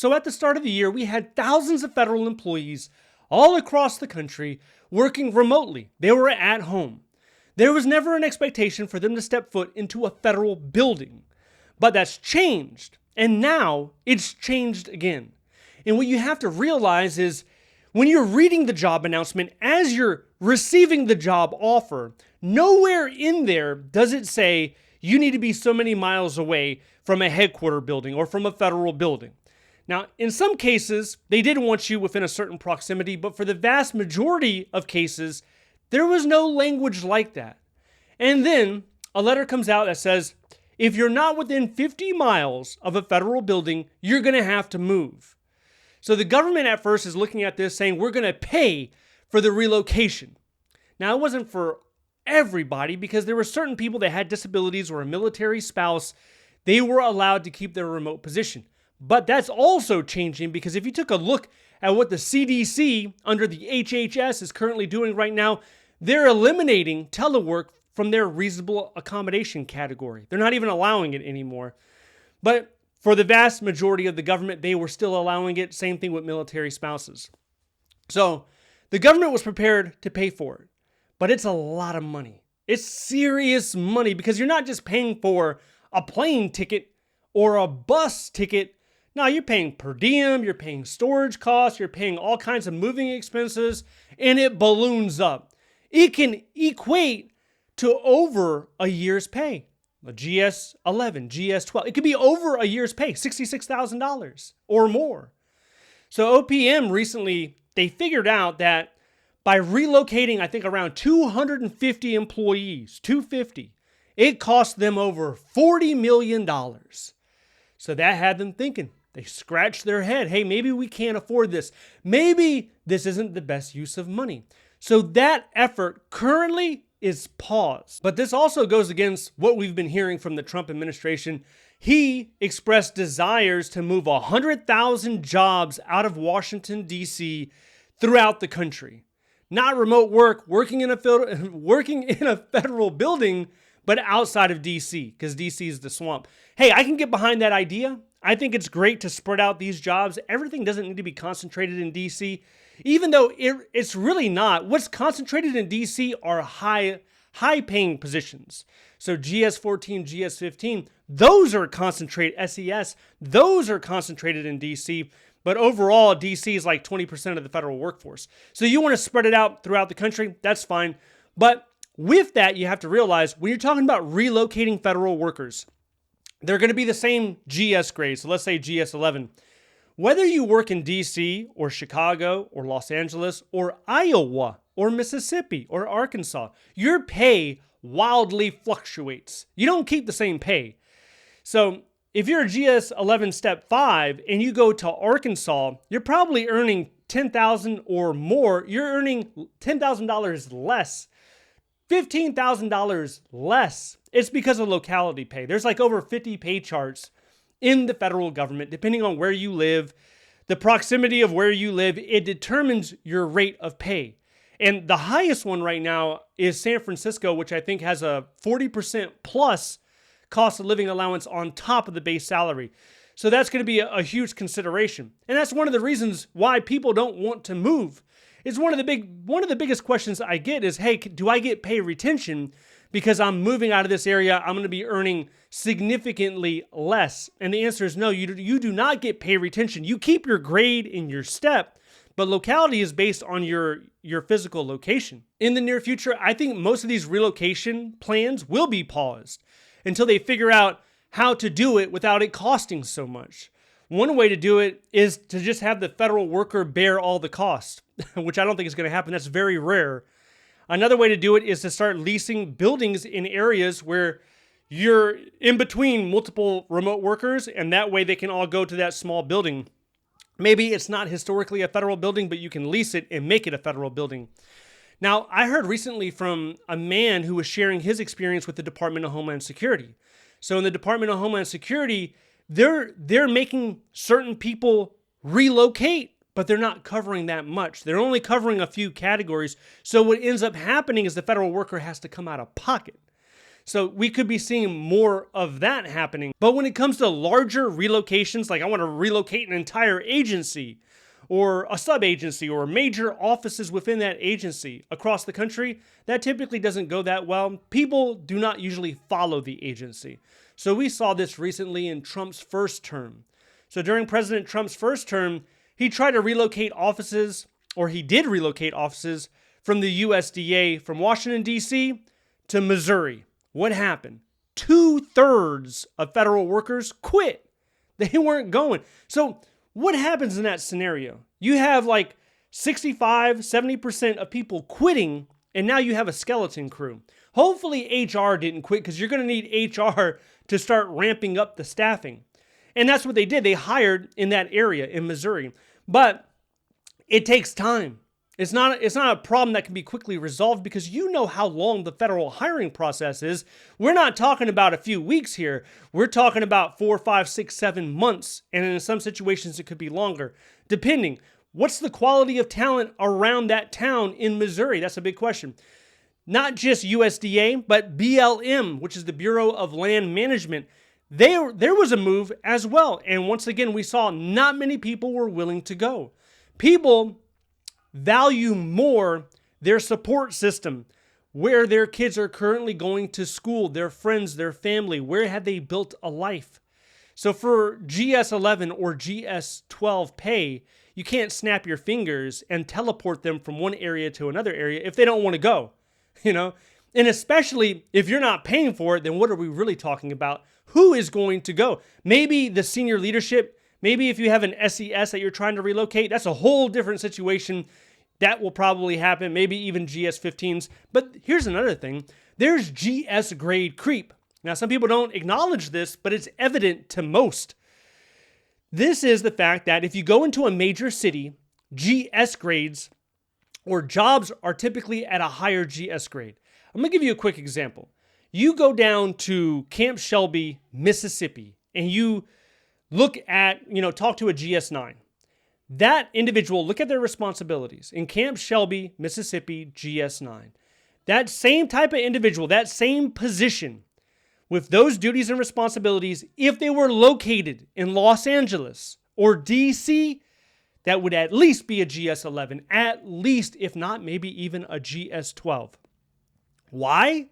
So at the start of the year, we had thousands of federal employees all across the country working remotely. They were at home. There was never an expectation for them to step foot into a federal building. But that's changed. And now it's changed again. And what you have to realize is when you're reading the job announcement, as you're receiving the job offer, nowhere in there does it say you need to be so many miles away from a headquarter building or from a federal building. Now, in some cases, they did want you within a certain proximity, but for the vast majority of cases, there was no language like that. And then a letter comes out that says, if you're not within 50 miles of a federal building, you're going to have to move. So the government at first is looking at this saying, we're going to pay for the relocation. Now, it wasn't for everybody because there were certain people that had disabilities or a military spouse. They were allowed to keep their remote position. But that's also changing because if you took a look at what the CDC under the HHS is currently doing right now, they're eliminating telework from their reasonable accommodation category. They're not even allowing it anymore. But for the vast majority of the government, they were still allowing it. Same thing with military spouses. So the government was prepared to pay for it, but it's a lot of money. It's serious money because you're not just paying for a plane ticket or a bus ticket. No, you're paying per diem, you're paying storage costs, you're paying all kinds of moving expenses, and it balloons up. It can equate to over a year's pay. A GS-11, GS-12. It could be over a year's pay, $66,000 or more. So OPM recently, they figured out that by relocating, I think around 250 employees, 250, it cost them over $40 million. So that had them thinking. They scratched their head. Hey, maybe we can't afford this. Maybe this isn't the best use of money. So that effort currently is paused. But this also goes against what we've been hearing from the Trump administration. He expressed desires to move 100,000 jobs out of Washington, D.C. throughout the country. Not remote work, working in a federal building, but outside of D.C., because D.C. is the swamp. Hey, I can get behind that idea. I think it's great to spread out these jobs. Everything doesn't need to be concentrated in D.C., even though it's really not. What's concentrated in D.C. are high-paying positions. So GS-14, GS-15, those are concentrated, SES, those are concentrated in D.C., but overall, D.C. is like 20% of the federal workforce. So you want to spread it out throughout the country, that's fine. But with that, you have to realize when you're talking about relocating federal workers, they're going to be the same GS grade. So let's say GS-11. Whether you work in D.C. or Chicago or Los Angeles or Iowa or Mississippi or Arkansas, your pay wildly fluctuates. You don't keep the same pay. So if you're a GS-11 Step 5 and you go to Arkansas, you're probably earning $10,000 or more. You're earning $10,000 less, $15,000 less. It's because of locality pay. There's like over 50 pay charts in the federal government, depending on where you live, the proximity of where you live, it determines your rate of pay. And the highest one right now is San Francisco, which I think has a 40% plus cost of living allowance on top of the base salary. So that's going to be a huge consideration. And that's one of the reasons why people don't want to move. It's one of the biggest questions I get is, hey, do I get pay retention because I'm moving out of this area? I'm going to be earning significantly less. And the answer is no, you do not get pay retention. You keep your grade in your step, but locality is based on your physical location. In the near future, I think most of these relocation plans will be paused until they figure out how to do it without it costing so much. One way to do it is to just have the federal worker bear all the cost, which I don't think is going to happen. That's very rare. Another way to do it is to start leasing buildings in areas where you're in between multiple remote workers, and that way they can all go to that small building. Maybe it's not historically a federal building, but you can lease it and make it a federal building. Now, I heard recently from a man who was sharing his experience with the Department of Homeland Security. So in the Department of Homeland Security, they're making certain people relocate, but they're not covering that much. They're only covering a few categories. So what ends up happening is the federal worker has to come out of pocket. So we could be seeing more of that happening. But when it comes to larger relocations, like I want to relocate an entire agency or a sub-agency or major offices within that agency across the country, that typically doesn't go that well. People do not usually follow the agency. So we saw this recently in Trump's first term. So during President Trump's first term, he tried to relocate offices, or he did relocate offices from the USDA from Washington, D.C. to Missouri. What happened? 2/3 of federal workers quit. They weren't going. So what happens in that scenario? You have like 65, 70% of people quitting, and now you have a skeleton crew. Hopefully HR didn't quit, because you're going to need HR to start ramping up the staffing. And that's what they did. They hired in that area in Missouri. But it takes time. It's not a problem that can be quickly resolved, because you know how long the federal hiring process is. We're not talking about a few weeks here. We're talking about 4, 5, 6, 7 months. And in some situations, it could be longer, depending. What's the quality of talent around that town in Missouri? That's a big question. Not just USDA, but BLM, which is the Bureau of Land Management. There was a move as well. And once again, we saw not many people were willing to go. People value more their support system, where their kids are currently going to school, their friends, their family, where have they built a life. So for GS11 or GS12 pay, you can't snap your fingers and teleport them from one area to another area if they don't want to go, And especially if you're not paying for it, then what are we really talking about? Who is going to go? Maybe the senior leadership. Maybe if you have an SES that you're trying to relocate, that's a whole different situation. That will probably happen, maybe even GS15s. But here's another thing. There's GS grade creep. Now, some people don't acknowledge this, but it's evident to most. This is the fact that if you go into a major city, GS grades or jobs are typically at a higher GS grade. I'm going to give you a quick example. You go down to Camp Shelby, Mississippi, and you look at, talk to a GS9. That individual, look at their responsibilities. In Camp Shelby, Mississippi, GS9. That same type of individual, that same position, with those duties and responsibilities, if they were located in Los Angeles or DC, that would at least be a GS11, at least, if not maybe even a GS12. Why?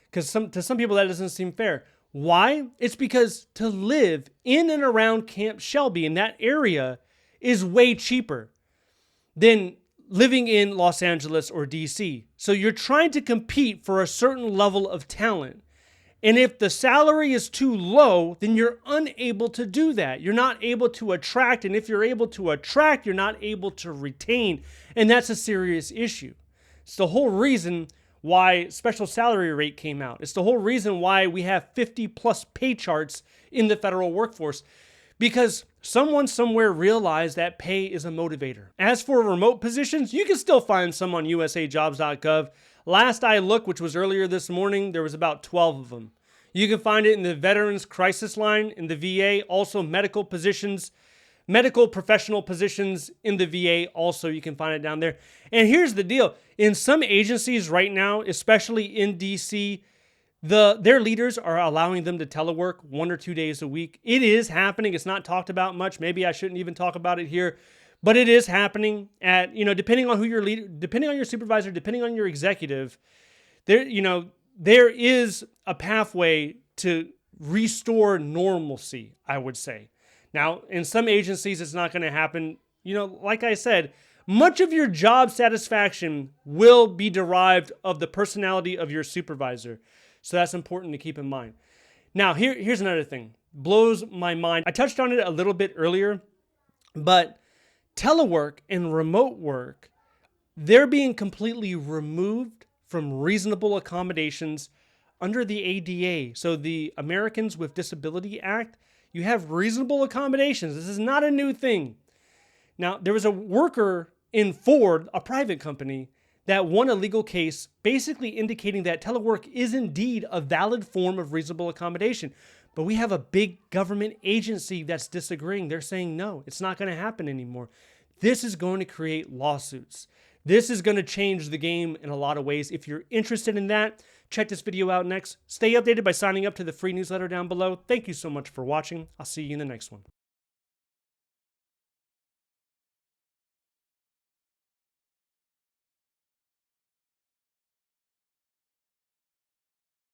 Because to some people that doesn't seem fair. Why? It's because to live in and around Camp Shelby in that area is way cheaper than living in Los Angeles or DC. So you're trying to compete for a certain level of talent. And if the salary is too low, then you're unable to do that. You're not able to attract. And if you're able to attract, you're not able to retain. And that's a serious issue. It's the whole reason why special salary rate came out. It's the whole reason why we have 50 plus pay charts in the federal workforce. Because someone somewhere realized that pay is a motivator. As for remote positions, you can still find some on usajobs.gov. Last I looked, which was earlier this morning, there was about 12 of them. You can find it in the Veterans Crisis Line in the VA, also medical positions, medical professional positions in the VA, also you can find it down there. And here's the deal. In some agencies right now, especially in DC, their leaders are allowing them to telework 1 or 2 days a week. It is happening. It's not talked about much. Maybe I shouldn't even talk about it here, but it is happening at, depending on who your leader, depending on your supervisor, depending on your executive, there is a pathway to restore normalcy, I would say. Now, in some agencies, it's not going to happen. Like I said, much of your job satisfaction will be derived of the personality of your supervisor. So that's important to keep in mind. Now, here's another thing. Blows my mind. I touched on it a little bit earlier, but telework and remote work, they're being completely removed from reasonable accommodations under the ADA. So the Americans with Disability Act, you have reasonable accommodations. This is not a new thing. Now, there was a worker in Ford, a private company, that won a legal case basically indicating that telework is indeed a valid form of reasonable accommodation. But we have a big government agency that's disagreeing. They're saying, no, it's not going to happen anymore. This is going to create lawsuits. This is going to change the game in a lot of ways. If you're interested in that, check this video out next. Stay updated by signing up to the free newsletter down below. Thank you so much for watching. I'll see you in the next one.